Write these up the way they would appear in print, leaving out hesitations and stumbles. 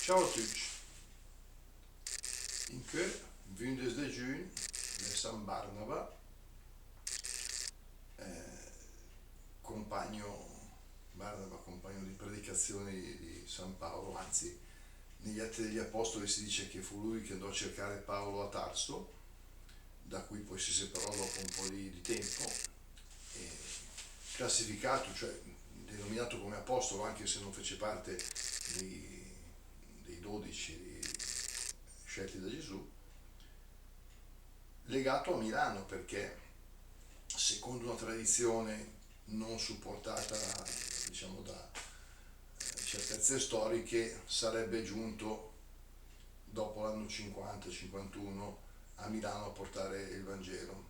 Ciao a tutti. In que 22 giugno è San Barnaba, compagno Barnaba, compagno di predicazione di San Paolo, anzi negli Atti degli Apostoli si dice che fu lui che andò a cercare Paolo a Tarso, da cui poi si separò dopo un po' di tempo, e classificato, cioè denominato come apostolo, anche se non fece parte dei 12 scelti da Gesù, legato a Milano perché secondo una tradizione non supportata, diciamo, da certezze storiche, sarebbe giunto dopo l'anno 50-51 a Milano a portare il Vangelo,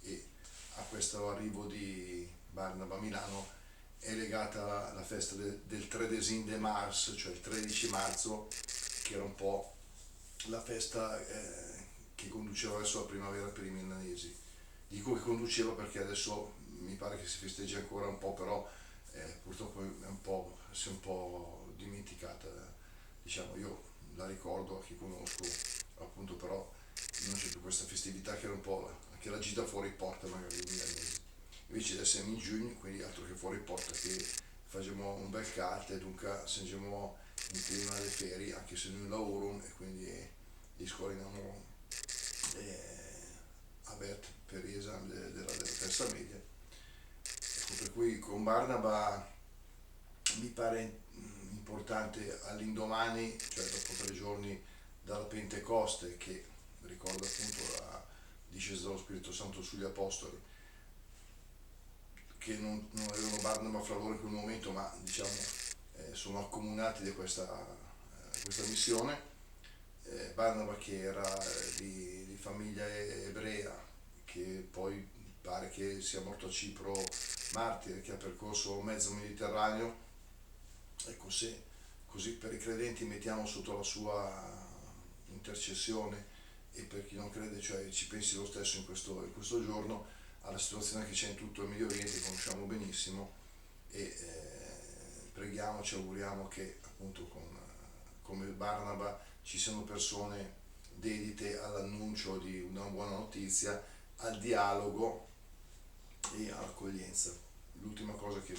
e a questo arrivo di Barnaba a Milano è legata la festa del 13 de Mars, cioè il 13 marzo, che era un po' la festa che conduceva verso la primavera per i milanesi. Dico che conduceva perché adesso mi pare che si festeggi ancora un po', però purtroppo si è un po' dimenticata. Diciamo, io la ricordo a chi conosco, appunto, però non c'è più questa festività che era un po' anche la gita fuori porta magari dei milanesi. Invece adesso siamo in giugno, quindi altro che fuori porta, che facciamo un bel carte, dunque siamo in clima di ferie, anche se noi lavoro, e quindi gli scorriamo aperti per gli esami della terza media. Ecco, per cui con Barnaba mi pare importante all'indomani, cioè dopo 3 giorni dalla Pentecoste, che ricorda appunto la discesa dello Spirito Santo sugli Apostoli, che non avevano Barnaba fra loro in quel momento, ma diciamo sono accomunati da questa missione. Barnaba, che era di famiglia ebrea, che poi pare che sia morto a Cipro martire, che ha percorso mezzo Mediterraneo. Ecco, se così per i credenti mettiamo sotto la sua intercessione, e per chi non crede, cioè ci pensi lo stesso in questo giorno alla situazione che c'è in tutto il Medio Oriente, conosciamo benissimo, e preghiamo, ci auguriamo che appunto come Barnaba ci siano persone dedite all'annuncio di una buona notizia, al dialogo e all'accoglienza. L'ultima cosa che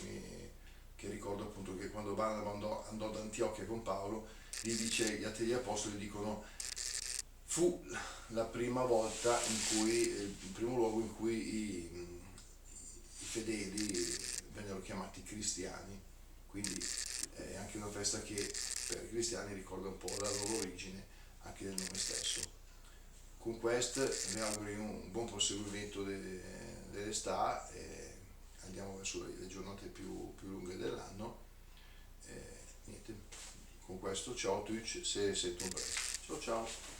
ricordo appunto che quando Barnaba andò ad Antiochia con Paolo, gli dice, gli Atti degli Apostoli dicono, fu la prima volta il primo luogo in cui i fedeli vennero chiamati cristiani, quindi è anche una festa che per i cristiani ricorda un po' la loro origine, anche del nome stesso. Con questo vi auguro un buon proseguimento dell'estate, e andiamo verso le giornate più lunghe dell'anno. Niente, con questo ciao a tutti, se sento un presto. Ciao ciao!